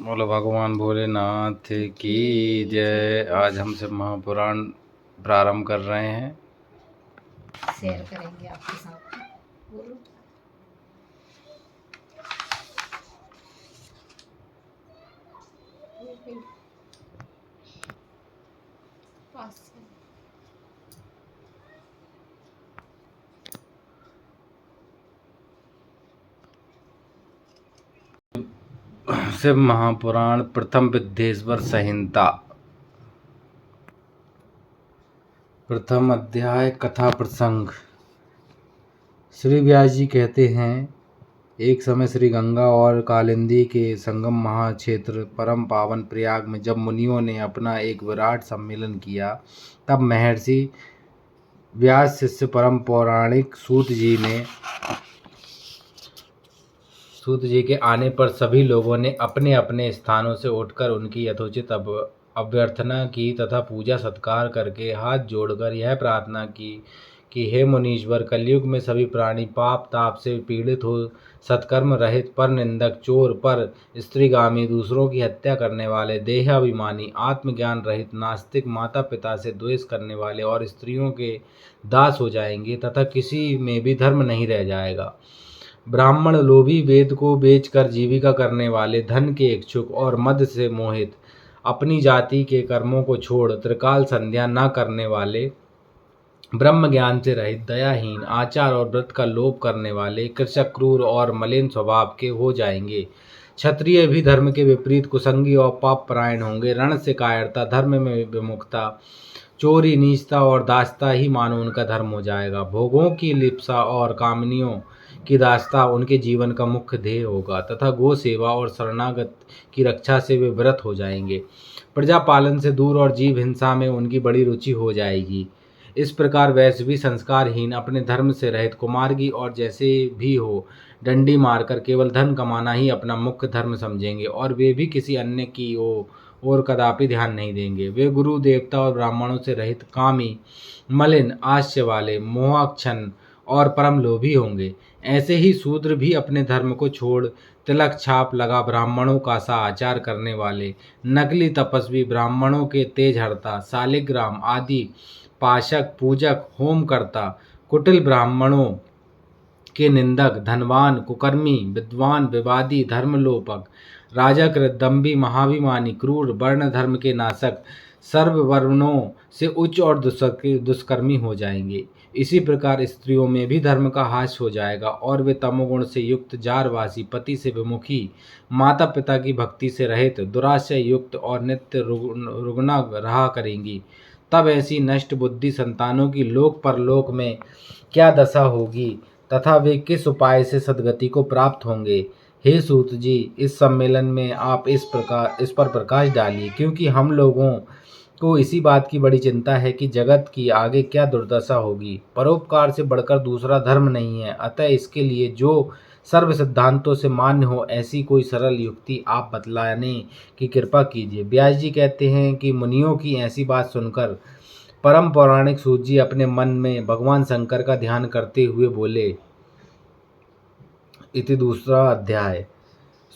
बोलो भगवान भोलेनाथ की जय। आज हम शिव महापुराण प्रारंभ कर रहे हैं। शेयर करेंगे आपके साथ। बोलो। शिव महापुराण प्रथम विद्येश्वर संहिता, प्रथम अध्याय, कथा प्रसंग। श्री व्यास जी कहते हैं, एक समय श्री गंगा और कालिंदी के संगम महाक्षेत्र परम पावन प्रयाग में जब मुनियों ने अपना एक विराट सम्मेलन किया, तब महर्षि व्यास शिष्य परम पौराणिक सूत जी के आने पर सभी लोगों ने अपने अपने स्थानों से उठकर उनकी यथोचित अभ्यर्थना की तथा पूजा सत्कार करके हाथ जोड़कर यह प्रार्थना की कि हे मुनीश्वर, कलयुग में सभी प्राणी पाप ताप से पीड़ित हो, सत्कर्म रहित, पर निंदक, चोर, पर स्त्रीगामी, दूसरों की हत्या करने वाले, देहाभिमानी, आत्मज्ञान रहित, नास्तिक, माता पिता से द्वेष करने वाले और स्त्रियों के दास हो जाएंगे तथा किसी में भी धर्म नहीं रह जाएगा। ब्राह्मण लोभी, वेद को बेचकर जीविका करने वाले, धन के इच्छुक और मद से मोहित, अपनी जाति के कर्मों को छोड़ त्रिकाल संध्या न करने वाले, ब्रह्म ज्ञान से रहित, दयाहीन, आचार और व्रत का लोप करने वाले, कृषक, क्रूर और मलिन स्वभाव के हो जाएंगे। क्षत्रिय भी धर्म के विपरीत कुसंगी और पाप परायण होंगे। रण से कायरता, धर्म में विमुखता, चोरी, नीचता और दासता ही मानो उनका धर्म हो जाएगा। भोगों की लिप्सा और कामनियों की दासता उनके जीवन का मुख्य ध्येय होगा तथा गो सेवा और शरणागत की रक्षा से वे व्रत हो जाएंगे। प्रजा पालन से दूर और जीव हिंसा में उनकी बड़ी रुचि हो जाएगी। इस प्रकार वैश्य भी संस्कारहीन, अपने धर्म से रहित, कुमार्गी और जैसे भी हो, डंडी मारकर केवल धन कमाना ही अपना मुख्य धर्म समझेंगे और वे भी किसी अन्य की और कदापि ध्यान नहीं देंगे। वे गुरु, देवता और ब्राह्मणों से रहित, कामी, मलिन, आश्य वाले, मोहाक्षण और परम लोभी होंगे। ऐसे ही शूद्र भी अपने धर्म को छोड़ तिलक छाप लगा ब्राह्मणों का सा आचार करने वाले, नकली तपस्वी, ब्राह्मणों के तेज हरता, शालिग्राम आदि पाशक, पूजक, होम करता, कुटिल ब्राह्मणों के निंदक, धनवान, कुकर्मी, विद्वान, विवादी, धर्मलोपक, राजाकृत, दंभी, महाभिमानी, क्रूर, वर्ण धर्म के नाशक, सर्व वर्णों से उच्च और दुष्कर्मी हो जाएंगे। इसी प्रकार स्त्रियों में भी धर्म का हास हो जाएगा और वे तमोगुण से युक्त, जारवासी, पति से विमुखी, माता पिता की भक्ति से रहित, दुराशय युक्त और नित्य रुग्ना रहा करेंगी। तब ऐसी नष्ट बुद्धि संतानों की लोक परलोक में क्या दशा होगी तथा वे किस उपाय से सद्गति को प्राप्त होंगे। हे सूत जी, इस सम्मेलन में आप इस पर प्रकाश डालिए, क्योंकि हम लोगों को इसी बात की बड़ी चिंता है कि जगत की आगे क्या दुर्दशा होगी। परोपकार से बढ़कर दूसरा धर्म नहीं है, अतः इसके लिए जो सर्व सिद्धांतों से मान्य हो ऐसी कोई सरल युक्ति आप बतलाने की कृपा कीजिए। व्यास जी कहते हैं कि मुनियों की ऐसी बात सुनकर परम पौराणिक सूत जी अपने मन में भगवान शंकर का ध्यान करते हुए बोले। इति दूसरा अध्याय।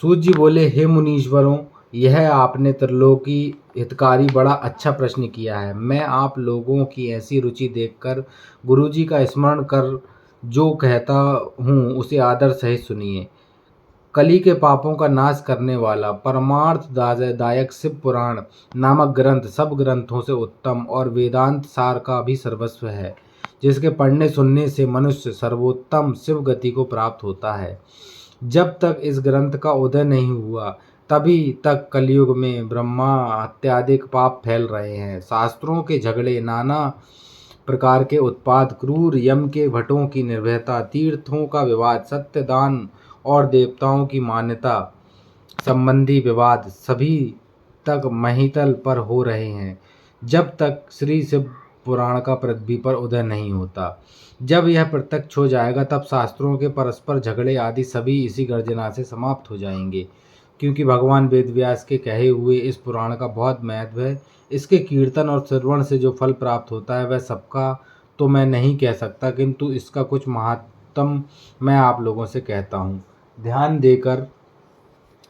सूत जी बोले, हे मुनीश्वरों, यह आपने त्रिलोकी हितकारी बड़ा अच्छा प्रश्न किया है। मैं आप लोगों की ऐसी रुचि देखकर गुरुजी का स्मरण कर जो कहता हूँ उसे आदर सहित सुनिए। कली के पापों का नाश करने वाला परमार्थ दायक शिव पुराण नामक ग्रंथ सब ग्रंथों से उत्तम और वेदांत सार का भी सर्वस्व है, जिसके पढ़ने सुनने से मनुष्य सर्वोत्तम शिव गति को प्राप्त होता है। जब तक इस ग्रंथ का उदय नहीं हुआ तभी तक कलयुग में ब्रह्मा अत्याधिक पाप फैल रहे हैं। शास्त्रों के झगड़े, नाना प्रकार के उत्पाद, क्रूर यम के भटों की निर्भयता, तीर्थों का विवाद, सत्य दान और देवताओं की मान्यता संबंधी विवाद सभी तक महितल पर हो रहे हैं, जब तक श्री शिव पुराण का पृथ्वी पर उदय नहीं होता। जब यह प्रत्यक्ष हो जाएगा तब शास्त्रों के परस्पर झगड़े आदि सभी इसी गर्जना से समाप्त हो जाएंगे, क्योंकि भगवान वेदव्यास के कहे हुए इस पुराण का बहुत महत्व है। इसके कीर्तन और श्रवण से जो फल प्राप्त होता है वह सबका तो मैं नहीं कह सकता, किंतु इसका कुछ महात्म मैं आप लोगों से कहता हूँ। ध्यान देकर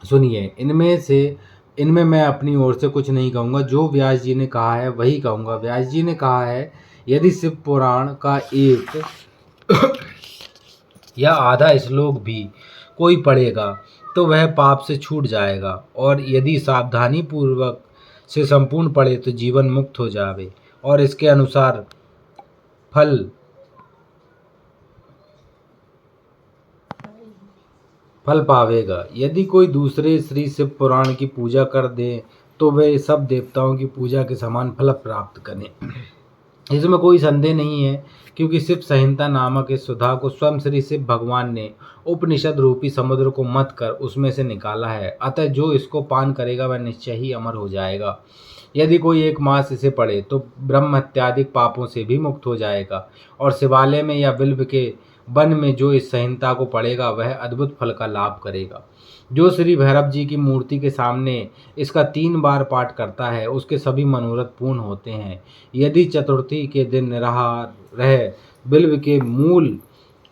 सुनिए, इनमें मैं अपनी ओर से कुछ नहीं कहूँगा, जो व्यास जी ने कहा है वही कहूँगा। व्यास जी ने कहा है, यदि शिव पुराण का एक या आधा श्लोक भी कोई पढ़ेगा तो वह पाप से छूट जाएगा, और यदि सावधानी पूर्वक से संपूर्ण पढ़े तो जीवन मुक्त हो जावे और इसके अनुसार फल पावेगा। यदि कोई दूसरे श्री शिव पुराण की पूजा कर दे तो वे सब देवताओं की पूजा के समान फल प्राप्त करें, इसमें कोई संदेह नहीं है, क्योंकि शिव संहिता नामक इस सुधा को स्वयं श्री शिव भगवान ने उपनिषद रूपी समुद्र को मथ कर उसमें से निकाला है। अतः जो इसको पान करेगा वह निश्चय ही अमर हो जाएगा। यदि कोई 1 मास इसे पढ़े तो ब्रह्म इत्यादि पापों से भी मुक्त हो जाएगा, और शिवालय में या बिल्व के वन में जो इस संहिता को पढ़ेगा वह अद्भुत फल का लाभ करेगा। जो श्री भैरव जी की मूर्ति के सामने इसका 3 बार पाठ करता है उसके सभी मनोरथ पूर्ण होते हैं। यदि चतुर्थी के दिन निराहार रह बिल्व के मूल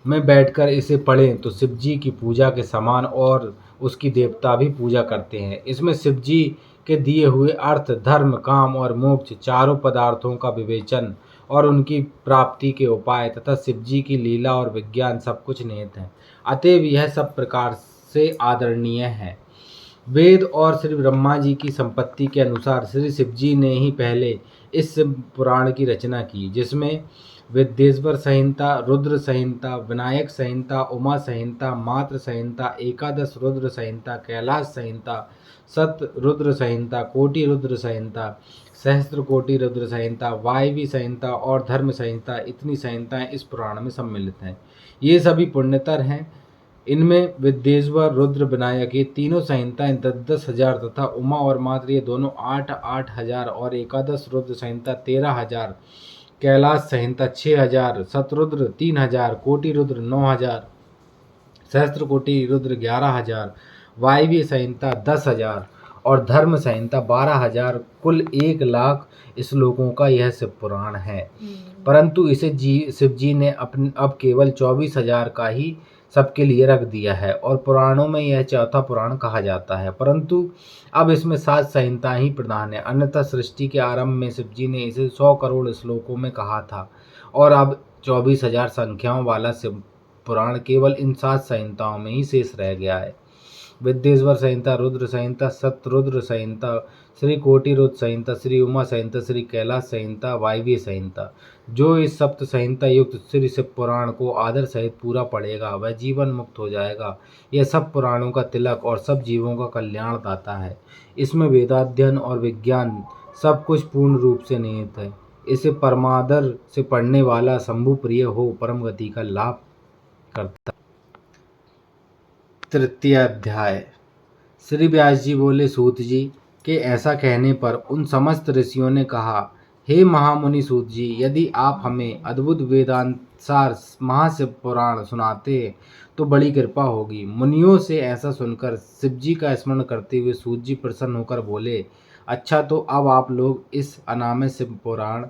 में बैठकर इसे पढ़ें तो शिव जी की पूजा के समान और उसकी देवता भी पूजा करते हैं। इसमें शिव जी के दिए हुए अर्थ, धर्म, काम और मोक्ष चारों पदार्थों का विवेचन और उनकी प्राप्ति के उपाय तथा शिव जी की लीला और विज्ञान सब कुछ निहित है। अतएव यह सब प्रकार से आदरणीय है। वेद और श्री ब्रह्मा जी की संपत्ति के अनुसार श्री शिव जी ने ही पहले इस पुराण की रचना की, जिसमें विद्येश्वर संहिता, रुद्र संहिता, विनायक संहिता, उमा संहिता, मात्र संहिता, एकादश रुद्र संहिता, कैलाश संहिता, सत रुद्र संहिता, कोटि रुद्र संहिता, सहस्त्र कोटि रुद्र संहिता, वायवी संहिता और धर्म संहिता, इतनी संहिताएं इस पुराण में सम्मिलित हैं। ये सभी पुण्यतर हैं। इनमें विद्येश्वर, रुद्र, विनायक ये तीनों संहिताएं 10-10 हजार तथा उमा और मात्र ये दोनों 8-8 हजार और एकादश रुद्र संहिता 13 हजार, कैलाश संहिता 6 हजार, शतरुद्र 3 हजार, कोटि रुद्र 9 हजार, सहस्त्र कोटि रुद्र 11 हजार, वायव्य संहिता 10 हजार और धर्म संहिता 12 हजार, कुल 1 लाख श्लोकों का यह शिव पुराण है। परंतु इसे शिव जी ने अब केवल 24 हजार का ही सबके लिए रख दिया है और पुराणों में यह चौथा पुराण कहा जाता है। परंतु अब इसमें 7 संहिता ही प्रधान है, अन्यथा सृष्टि के आरंभ में शिव जी ने इसे 100 करोड़ श्लोकों में कहा था और अब 24 हजार संख्याओं वाला शिव पुराण केवल इन 7 संहिताओं में ही शेष रह गया है। विद्येश्वर संहिता, रुद्र संहिता, सतरुद्र संहिता, श्री कोटि रुद्र संहिता, श्री उमा संहिता, श्री कैलाश संहिता, वायव्य संहिता। जो इस सप्त संहिता युक्त श्री शिव पुराण को आदर सहित पूरा पढ़ेगा वह जीवन मुक्त हो जाएगा। यह सब पुराणों का तिलक और सब जीवों का कल्याण दाता है। इसमें वेदाध्ययन और विज्ञान सब कुछ पूर्ण रूप से निहित है। इसे परमादर से पढ़ने वाला शंभु प्रिय हो परम गति का लाभ करता। तृतीय अध्याय। श्री व्यास जी बोले, सूत जी के ऐसा कहने पर उन समस्त ऋषियों ने कहा, हे महामुनि सूत जी, यदि आप हमें अद्भुत वेदांतसार महाशिव पुराण सुनाते तो बड़ी कृपा होगी। मुनियों से ऐसा सुनकर शिव जी का स्मरण करते हुए सूत जी प्रसन्न होकर बोले, अच्छा तो अब आप लोग इस अनामय शिव पुराण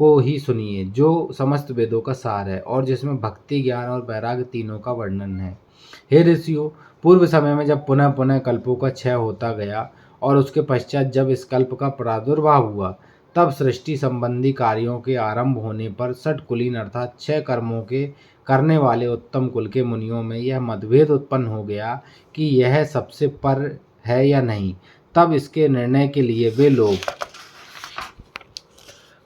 को ही सुनिए, जो समस्त वेदों का सार है और जिसमें भक्ति, ज्ञान और वैराग्य तीनों का वर्णन है। हे ऋषियों, पूर्व समय में जब पुनः पुनः कल्पों का क्षय होता गया और उसके पश्चात जब इस कल्प का प्रादुर्भाव हुआ, तब सृष्टि संबंधी कार्यों के आरंभ होने पर षटकुलीन अर्थात 6 कर्मों के करने वाले उत्तम कुल के मुनियों में यह मतभेद उत्पन्न हो गया कि यह सबसे पर है या नहीं। तब इसके निर्णय के लिए वे लोग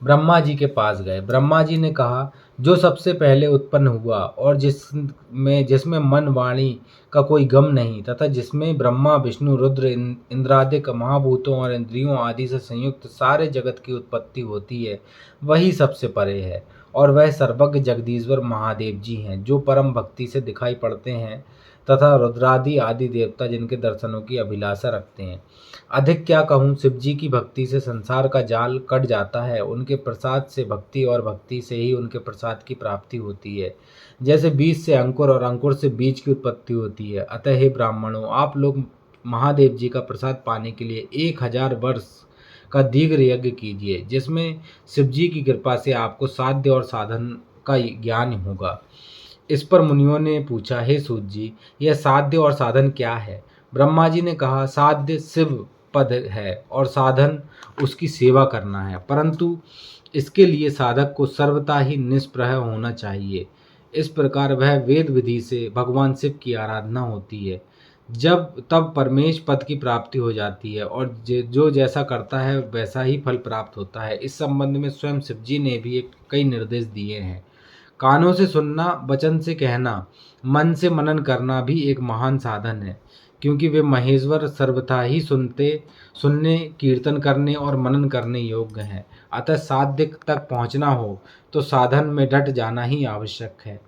ब्रह्मा जी के पास गए। ब्रह्मा जी ने कहा, जो सबसे पहले उत्पन्न हुआ और जिसमें मन वाणी का कोई गम नहीं तथा जिसमें ब्रह्मा, विष्णु, रुद्र, इंद्रादिक महाभूतों और इंद्रियों आदि से संयुक्त सारे जगत की उत्पत्ति होती है, वही सबसे परे है और वह सर्वज्ञ जगदीश्वर महादेव जी हैं, जो परम भक्ति से दिखाई पड़ते हैं तथा रुद्रादि आदि देवता जिनके दर्शनों की अभिलाषा रखते हैं। अधिक क्या कहूँ, शिव जी की भक्ति से संसार का जाल कट जाता है। उनके प्रसाद से भक्ति और भक्ति से ही उनके प्रसाद की प्राप्ति होती है। जैसे बीज से अंकुर और अंकुर से बीज की उत्पत्ति होती है। अतः हे ब्राह्मणों, आप लोग महादेव जी का प्रसाद पाने के लिए 1000 वर्ष का दीर्घ यज्ञ कीजिए, जिसमें शिव जी की कृपा से आपको साध्य और साधन का ज्ञान होगा। इस पर मुनियों ने पूछा, हे सूत जी, यह साध्य और साधन क्या है? ब्रह्मा जी ने कहा, साध्य शिव पद है और साधन उसकी सेवा करना है, परंतु इसके लिए साधक को सर्वथा ही निष्प्रह होना चाहिए। इस प्रकार वह वेद विधि से भगवान शिव की आराधना होती है, जब तब परमेश पद की प्राप्ति हो जाती है और जो जैसा करता है वैसा ही फल प्राप्त होता है। इस संबंध में स्वयं शिव जी ने भी कई निर्देश दिए हैं। कानों से सुनना, वचन से कहना, मन से मनन करना भी एक महान साधन है, क्योंकि वे महेश्वर सर्वथा ही सुनने, कीर्तन करने और मनन करने योग्य हैं। अतः साध्य तक पहुँचना हो तो साधन में डट जाना ही आवश्यक है।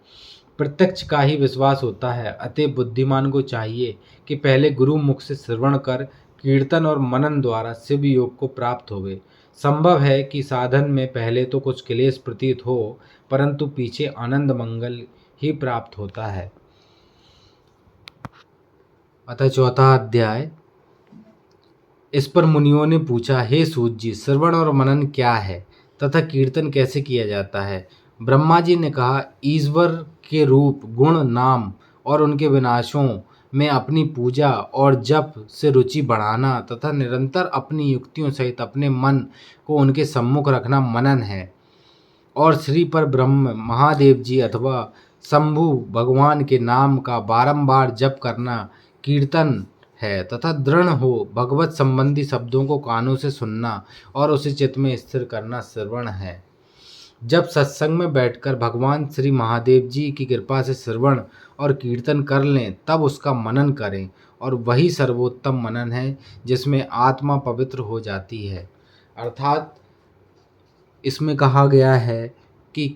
प्रत्यक्ष का ही विश्वास होता है, अतः बुद्धिमान को चाहिए कि पहले गुरु मुख से श्रवण कर कीर्तन और मनन द्वारा शिव योग को प्राप्त होवे। संभव है कि साधन में पहले तो कुछ क्लेश प्रतीत हो, परंतु पीछे आनंद मंगल ही प्राप्त होता है। अतः चौथा अध्याय। इस पर मुनियों ने पूछा, हे सूत जी, श्रवण और मनन क्या है तथा कीर्तन कैसे किया जाता है? ब्रह्मा जी ने कहा, ईश्वर के रूप, गुण, नाम और उनके विनाशों में अपनी पूजा और जप से रुचि बढ़ाना तथा निरंतर अपनी युक्तियों सहित अपने मन को उनके सम्मुख रखना मनन है। और श्री पर ब्रह्म महादेव जी अथवा शंभु भगवान के नाम का बारंबार जप करना कीर्तन है तथा दृढ़ हो भगवत संबंधी शब्दों को कानों से सुनना और उसे चित्त में स्थिर करना श्रवण है। जब सत्संग में बैठकर भगवान श्री महादेव जी की कृपा से श्रवण और कीर्तन कर लें, तब उसका मनन करें, और वही सर्वोत्तम मनन है जिसमें आत्मा पवित्र हो जाती है। अर्थात इसमें कहा गया है कि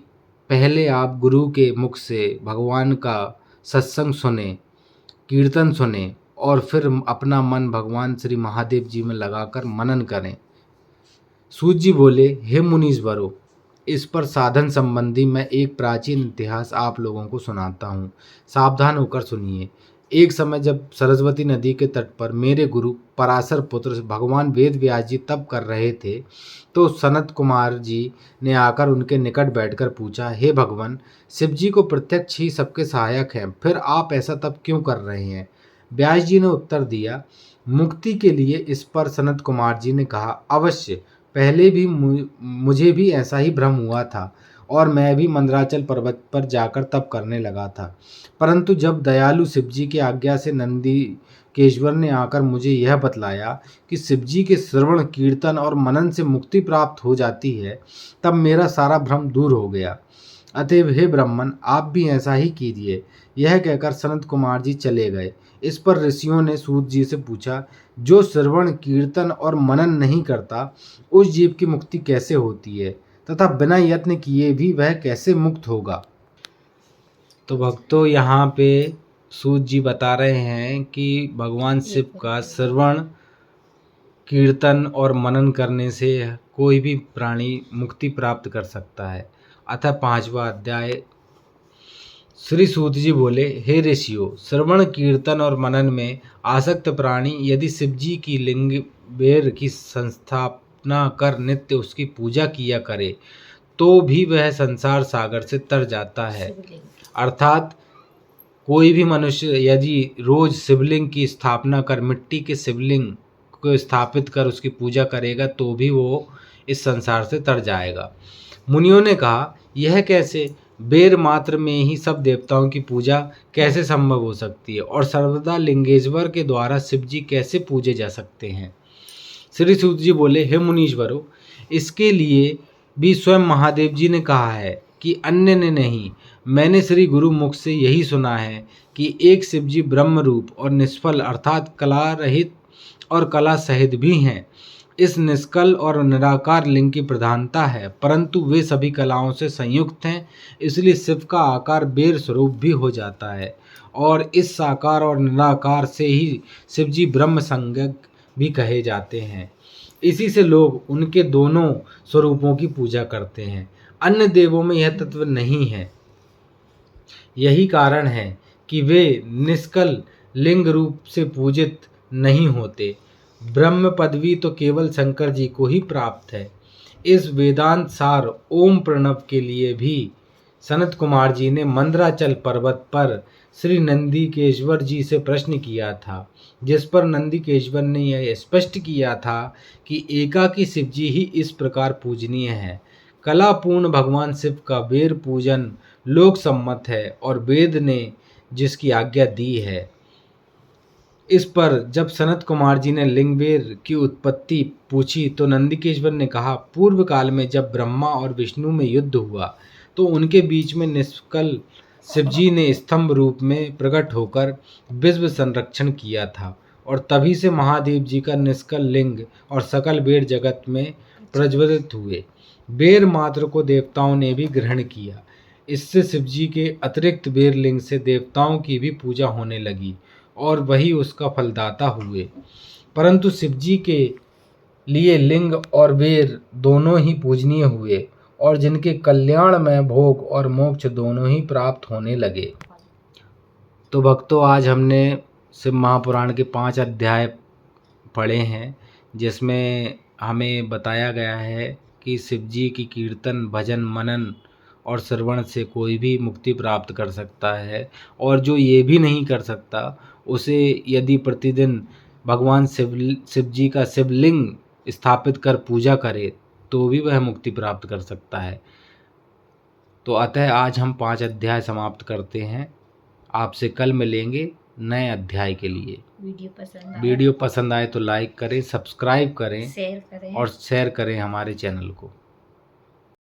पहले आप गुरु के मुख से भगवान का सत्संग सुने, कीर्तन सुने और फिर अपना मन भगवान श्री महादेव जी में लगाकर मनन करें। सूत जी बोले, हे मुनीश्वरों, इस पर साधन संबंधी मैं एक प्राचीन इतिहास आप लोगों को सुनाता हूँ, सावधान होकर सुनिए। एक समय जब सरस्वती नदी के तट पर मेरे गुरु पराशर पुत्र भगवान वेद व्यास जी तप कर रहे थे, तो सनत कुमार जी ने आकर उनके निकट बैठकर पूछा, हे भगवान, शिव जी को प्रत्यक्ष ही सबके सहायक हैं, फिर आप ऐसा तप क्यों कर रहे हैं? व्यास जी ने उत्तर दिया, मुक्ति के लिए। इस पर सनत कुमार जी ने कहा, अवश्य, पहले भी मुझे भी ऐसा ही भ्रम हुआ था और मैं भी मंदराचल पर्वत पर जाकर तप करने लगा था, परंतु जब दयालु शिवजी की आज्ञा से नंदीकेश्वर ने आकर मुझे यह बतलाया कि शिवजी के श्रवण, कीर्तन और मनन से मुक्ति प्राप्त हो जाती है, तब मेरा सारा भ्रम दूर हो गया। अतएव हे ब्राह्मण, आप भी ऐसा ही कीजिए। यह कहकर सनत कुमार जी चले गए। इस पर ऋषियों ने सूत जी से पूछा, जो श्रवण, कीर्तन और मनन नहीं करता, उस जीव की मुक्ति कैसे होती है तथा बिना यत्न किए भी वह कैसे मुक्त होगा? तो भक्तों, यहाँ पे सूत जी बता रहे हैं कि भगवान शिव का श्रवण, कीर्तन और मनन करने से कोई भी प्राणी मुक्ति प्राप्त कर सकता है। अतः पांचवा अध्याय। श्री सूत जी बोले, हे ऋषियों, श्रवण, कीर्तन और मनन में आसक्त प्राणी यदि शिव जी की लिंग बेर की संस्थापना कर नित्य उसकी पूजा किया करे, तो भी वह संसार सागर से तर जाता है। अर्थात कोई भी मनुष्य यदि रोज शिवलिंग की स्थापना कर, मिट्टी के शिवलिंग को स्थापित कर उसकी पूजा करेगा, तो भी वो इस संसार से तर जाएगा। मुनियों ने कहा, यह कैसे? बेर मात्र में ही सब देवताओं की पूजा कैसे संभव हो सकती है, और सर्वदा लिंगेश्वर के द्वारा शिव जी कैसे पूजे जा सकते हैं? श्री सूत जी बोले, हे मुनीश्वरों, इसके लिए भी स्वयं महादेव जी ने कहा है कि अन्य ने नहीं, मैंने श्री गुरु मुख से यही सुना है कि एक शिव जी ब्रह्म रूप और निष्फल अर्थात कला रहित और कला सहित भी हैं। इस निष्कल और निराकार लिंग की प्रधानता है, परंतु वे सभी कलाओं से संयुक्त हैं, इसलिए शिव का आकार बेर स्वरूप भी हो जाता है, और इस साकार और निराकार से ही शिव जी ब्रह्म संज्ञक भी कहे जाते हैं। इसी से लोग उनके दोनों स्वरूपों की पूजा करते हैं। अन्य देवों में यह तत्व नहीं है। यही कारण है कि वे निष्कल लिंग रूप से पूजित नहीं होते। ब्रह्म पदवी तो केवल शंकर जी को ही प्राप्त है। इस वेदांत सार ओम प्रणव के लिए भी सनत कुमार जी ने मंदराचल पर्वत पर श्री नंदीकेश्वर जी से प्रश्न किया था, जिस पर नंदीकेश्वर ने यह स्पष्ट किया था कि एकाकी शिव जी ही इस प्रकार पूजनीय है। कलापूर्ण भगवान शिव का बेर पूजन लोक सम्मत है और वेद ने जिसकी आज्ञा दी है। इस पर जब सनत कुमार जी ने लिंगबेर की उत्पत्ति पूछी तो नंदीकेश्वर ने कहा, पूर्व काल में जब ब्रह्मा और विष्णु में युद्ध हुआ तो उनके बीच में निष्कल शिवजी ने स्तंभ रूप में प्रकट होकर विश्व संरक्षण किया था और तभी से महादेव जी का निष्कल लिंग और सकल बेर जगत में प्रज्वलित हुए। बेर मात्र को देवताओं ने भी ग्रहण किया। इससे शिवजी के अतिरिक्त बेर लिंग से देवताओं की भी पूजा होने लगी और वही उसका फलदाता हुए। परंतु शिवजी के लिए लिंग और बेर दोनों ही पूजनीय हुए और जिनके कल्याण में भोग और मोक्ष दोनों ही प्राप्त होने लगे। तो भक्तों, आज हमने शिव महापुराण के 5 अध्याय पढ़े हैं, जिसमें हमें बताया गया है कि शिवजी की कीर्तन, भजन, मनन और श्रवण से कोई भी मुक्ति प्राप्त कर सकता है, और जो ये भी नहीं कर सकता उसे यदि प्रतिदिन भगवान शिव जी का शिवलिंग स्थापित कर पूजा करे तो भी वह मुक्ति प्राप्त कर सकता है। तो अतः आज हम 5 अध्याय समाप्त करते हैं। आपसे कल मिलेंगे नए अध्याय के लिए। वीडियो पसंद आए तो लाइक करें, सब्सक्राइब करें शेयर करें और शेयर करें हमारे चैनल को।